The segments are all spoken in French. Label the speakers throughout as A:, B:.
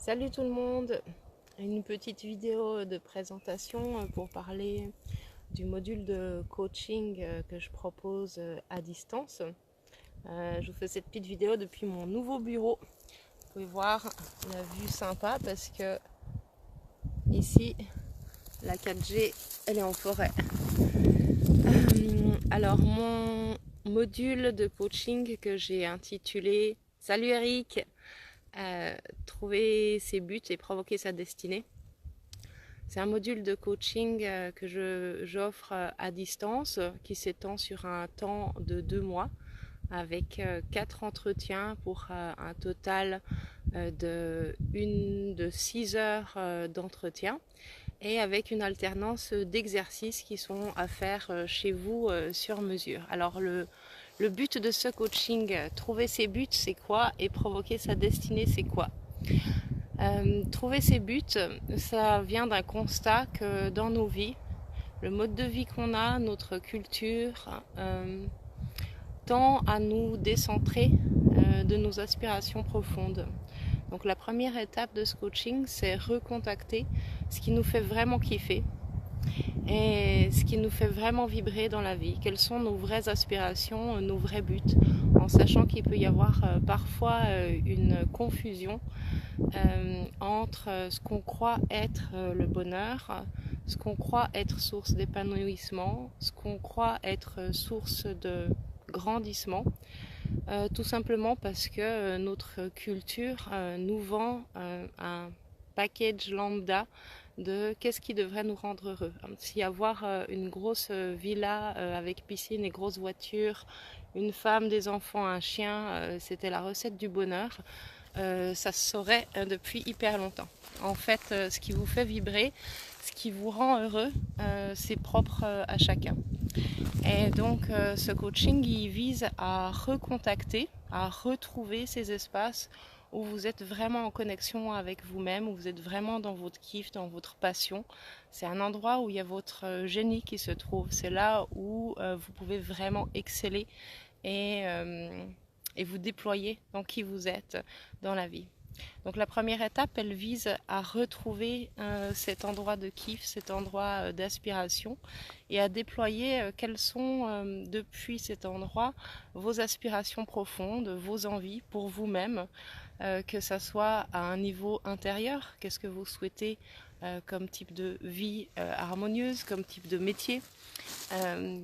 A: Salut tout le monde, une petite vidéo de présentation pour parler du module de coaching que je propose à distance. Je vous fais cette petite vidéo depuis mon nouveau bureau. Vous pouvez voir la vue sympa parce que ici la 4G elle est en forêt. Alors mon module de coaching que j'ai intitulé Salut Eric, trouver ses buts et provoquer sa destinée. C'est un module de coaching que j'offre à distance qui s'étend sur un temps de 2 mois avec 4 entretiens pour un total de 6 heures d'entretien et avec une alternance d'exercices qui sont à faire chez vous sur mesure. Alors le but de ce coaching, trouver ses buts, c'est quoi? Et provoquer sa destinée, c'est quoi? Trouver ses buts, ça vient d'un constat que dans nos vies, le mode de vie qu'on a, notre culture, tend à nous décentrer de nos aspirations profondes. Donc la première étape de ce coaching, c'est recontacter ce qui nous fait vraiment kiffer et ce qui nous fait vraiment vibrer dans la vie. Quelles sont nos vraies aspirations, nos vrais buts, en sachant qu'il peut y avoir parfois une confusion entre ce qu'on croit être le bonheur, ce qu'on croit être source d'épanouissement, ce qu'on croit être source de grandissement, tout simplement parce que notre culture nous vend un package lambda de qu'est-ce qui devrait nous rendre heureux. Si avoir une grosse villa avec piscine et grosse voiture, une femme, des enfants, un chien, c'était la recette du bonheur, ça se saurait depuis hyper longtemps. En fait, ce qui vous fait vibrer, ce qui vous rend heureux, c'est propre à chacun. Et donc ce coaching, il vise à recontacter, à retrouver ces espaces où vous êtes vraiment en connexion avec vous-même, où vous êtes vraiment dans votre kiff, dans votre passion. C'est un endroit où il y a votre génie qui se trouve. C'est là où vous pouvez vraiment exceller et vous déployer dans qui vous êtes dans la vie. Donc la première étape, elle vise à retrouver cet endroit de kiff, cet endroit d'aspiration et à déployer quelles sont depuis cet endroit vos aspirations profondes, vos envies pour vous-même, que ça soit à un niveau intérieur, qu'est-ce que vous souhaitez comme type de vie harmonieuse, comme type de métier,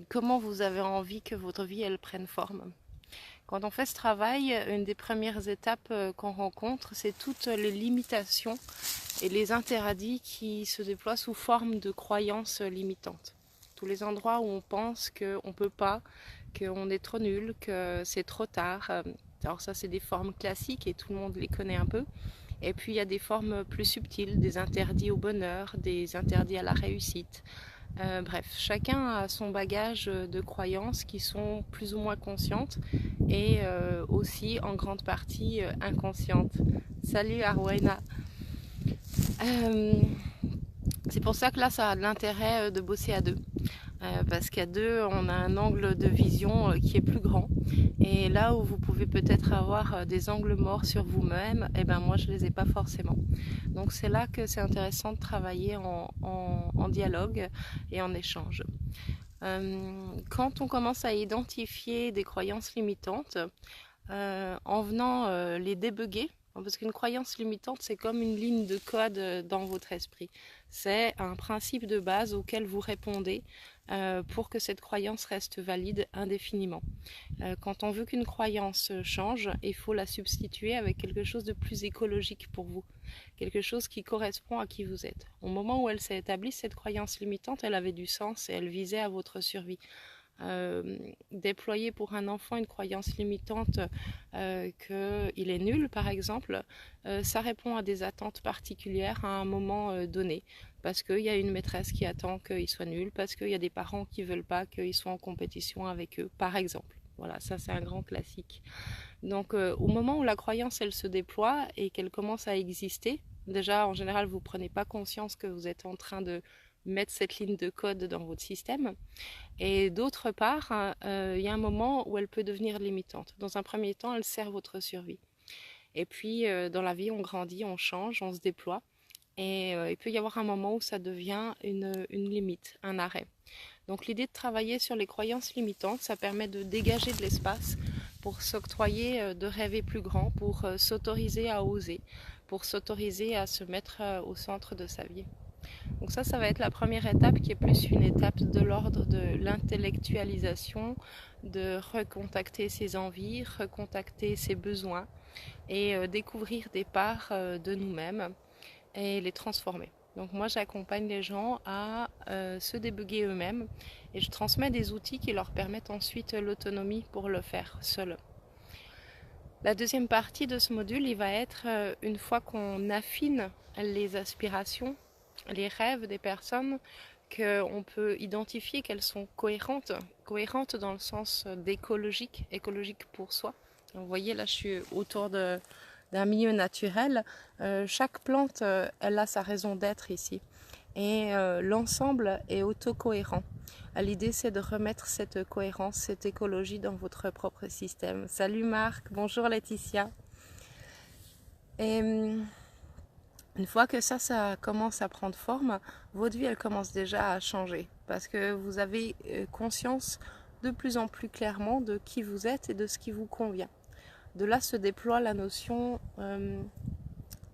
A: comment vous avez envie que votre vie elle prenne forme. Quand on fait ce travail, une des premières étapes qu'on rencontre, c'est toutes les limitations et les interdits qui se déploient sous forme de croyances limitantes. Tous les endroits où on pense qu'on ne peut pas, qu'on est trop nul, que c'est trop tard. Alors ça, c'est des formes classiques et tout le monde les connaît un peu. Et puis il y a des formes plus subtiles, des interdits au bonheur, des interdits à la réussite. Bref, chacun a son bagage de croyances qui sont plus ou moins conscientes et aussi en grande partie inconscientes. Salut Arwena. C'est pour ça que là, ça a de l'intérêt de bosser à deux. Parce qu'à deux, on a un angle de vision qui est plus grand. Et là où vous pouvez peut-être avoir des angles morts sur vous-même, eh ben moi, je les ai pas forcément. Donc c'est là que c'est intéressant de travailler en dialogue et en échange. Quand on commence à identifier des croyances limitantes, en venant les débugger, parce qu'une croyance limitante, c'est comme une ligne de code dans votre esprit. C'est un principe de base auquel vous répondez pour que cette croyance reste valide indéfiniment. Quand on veut qu'une croyance change, il faut la substituer avec quelque chose de plus écologique pour vous, quelque chose qui correspond à qui vous êtes. Au moment où elle s'est établie, cette croyance limitante, elle avait du sens et elle visait à votre survie. Déployer pour un enfant une croyance limitante qu'il est nul par exemple, ça répond à des attentes particulières à un moment donné, parce qu'il y a une maîtresse qui attend qu'il soit nul, parce qu'il y a des parents qui ne veulent pas qu'il soit en compétition avec eux par exemple. Voilà, ça c'est un grand classique. Donc au moment où la croyance elle se déploie et qu'elle commence à exister, déjà en général vous ne prenez pas conscience que vous êtes en train de mettre cette ligne de code dans votre système. Et d'autre part, il y a un moment où elle peut devenir limitante. Dans un premier temps, elle sert votre survie. Et puis dans la vie, on grandit, on change, on se déploie. Et il peut y avoir un moment où ça devient une limite, un arrêt. Donc l'idée de travailler sur les croyances limitantes, ça permet de dégager de l'espace pour s'octroyer de rêver plus grand, pour s'autoriser à oser, pour s'autoriser à se mettre au centre de sa vie. Donc ça va être la première étape qui est plus une étape de l'ordre de l'intellectualisation, de recontacter ses envies, recontacter ses besoins et découvrir des parts de nous-mêmes et les transformer. Donc moi j'accompagne les gens à se débugger eux-mêmes et je transmets des outils qui leur permettent ensuite l'autonomie pour le faire seul. La deuxième partie de ce module, il va être une fois qu'on affine les aspirations, les rêves des personnes, qu'on peut identifier qu'elles sont cohérentes dans le sens d'écologique, écologique pour soi. Vous voyez là je suis autour d'un milieu naturel, chaque plante elle a sa raison d'être ici et l'ensemble est autocohérent. L'idée c'est de remettre cette cohérence, cette écologie dans votre propre système. Salut Marc, bonjour Laetitia. Et une fois que ça commence à prendre forme, votre vie elle commence déjà à changer parce que vous avez conscience de plus en plus clairement de qui vous êtes et de ce qui vous convient. De là se déploie la notion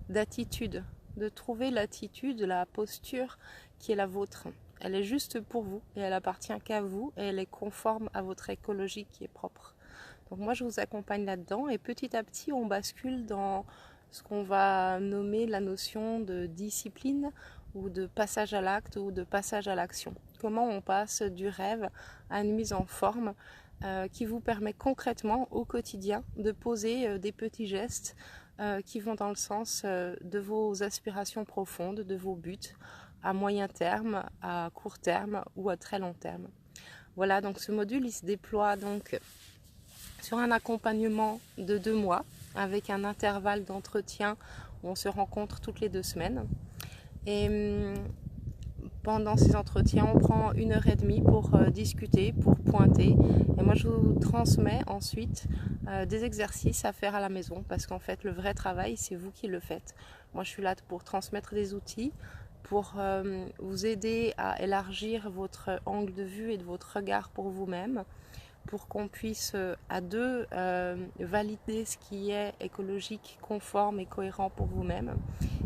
A: d'attitude, de trouver l'attitude, la posture qui est la vôtre. Elle est juste pour vous et elle appartient qu'à vous et elle est conforme à votre écologie qui est propre. Donc moi je vous accompagne là-dedans et petit à petit on bascule dans ce qu'on va nommer la notion de discipline ou de passage à l'acte ou de passage à l'action. Comment on passe du rêve à une mise en forme qui vous permet concrètement au quotidien de poser des petits gestes qui vont dans le sens de vos aspirations profondes, de vos buts à moyen terme, à court terme ou à très long terme. Voilà, donc ce module il se déploie donc sur un accompagnement de 2 mois avec un intervalle d'entretien où on se rencontre toutes les 2 semaines. Et pendant ces entretiens, on prend 1h30 pour discuter, pour pointer. Et moi, je vous transmets ensuite des exercices à faire à la maison parce qu'en fait, le vrai travail, c'est vous qui le faites. Moi, je suis là pour transmettre des outils, pour vous aider à élargir votre angle de vue et de votre regard pour vous-même, pour qu'on puisse à deux valider ce qui est écologique, conforme et cohérent pour vous-même.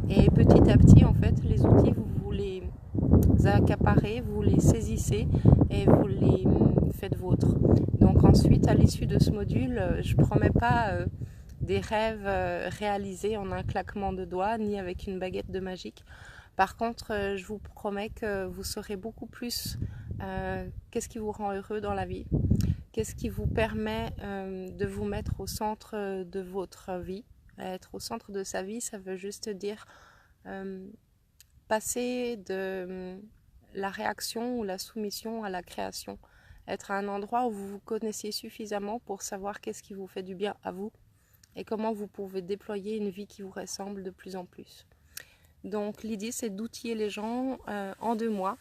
A: Et petit à petit, en fait, les outils, vous les accaparez, vous les saisissez et vous les faites vôtres. Donc ensuite, à l'issue de ce module, je ne promets pas des rêves réalisés en un claquement de doigts, ni avec une baguette de magique. Par contre, je vous promets que vous saurez beaucoup plus qu'est-ce qui vous rend heureux dans la vie, qu'est-ce qui vous permet de vous mettre au centre de votre vie. Être au centre de sa vie, ça veut juste dire passer de la réaction ou la soumission à la création. Être à un endroit où vous vous connaissiez suffisamment pour savoir qu'est-ce qui vous fait du bien à vous et comment vous pouvez déployer une vie qui vous ressemble de plus en plus. Donc l'idée c'est d'outiller les gens en 2 mois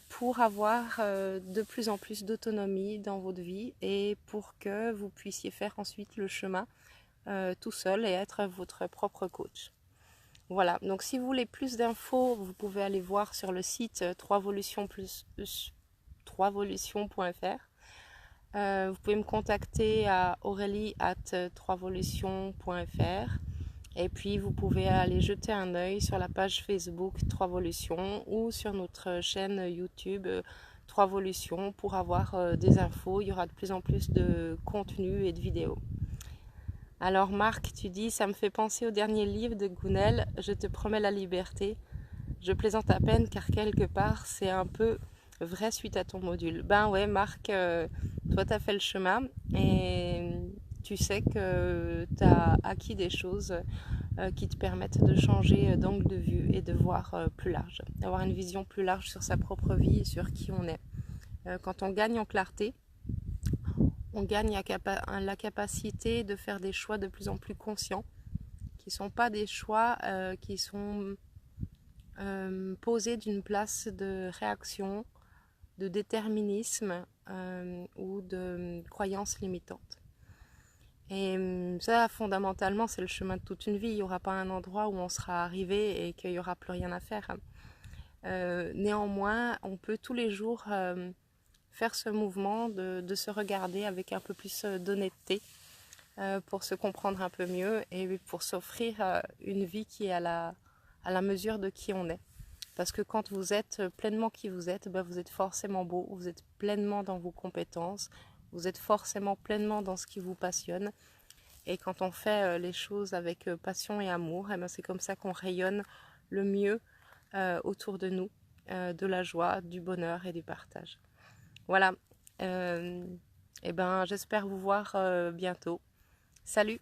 A: pour avoir de plus en plus d'autonomie dans votre vie et pour que vous puissiez faire ensuite le chemin tout seul et être votre propre coach. Voilà, donc si vous voulez plus d'infos, vous pouvez aller voir sur le site 3volutions.fr. Vous pouvez me contacter à aurélie@3volutions.fr. Et puis vous pouvez aller jeter un œil sur la page Facebook 3Volutions ou sur notre chaîne YouTube 3Volutions pour avoir des infos. Il y aura de plus en plus de contenu et de vidéos. Alors Marc, tu dis, ça me fait penser au dernier livre de Gounel, Je te promets la liberté. Je plaisante à peine car quelque part c'est un peu vrai suite à ton module. Ben ouais Marc, toi tu as fait le chemin et tu sais que tu as acquis des choses qui te permettent de changer d'angle de vue et de voir plus large, d'avoir une vision plus large sur sa propre vie et sur qui on est. Quand on gagne en clarté, on gagne la capacité de faire des choix de plus en plus conscients, qui ne sont pas des choix qui sont posés d'une place de réaction, de déterminisme ou de croyances limitantes. Et ça, fondamentalement, c'est le chemin de toute une vie. Il n'y aura pas un endroit où on sera arrivé et qu'il n'y aura plus rien à faire. Néanmoins, on peut tous les jours faire ce mouvement de se regarder avec un peu plus d'honnêteté pour se comprendre un peu mieux et pour s'offrir une vie qui est à la mesure de qui on est. Parce que quand vous êtes pleinement qui vous êtes, ben vous êtes forcément beau, vous êtes pleinement dans vos compétences, vous êtes forcément pleinement dans ce qui vous passionne. Et quand on fait les choses avec passion et amour, eh ben c'est comme ça qu'on rayonne le mieux autour de nous, de la joie, du bonheur et du partage. Voilà. Et ben j'espère vous voir bientôt. Salut!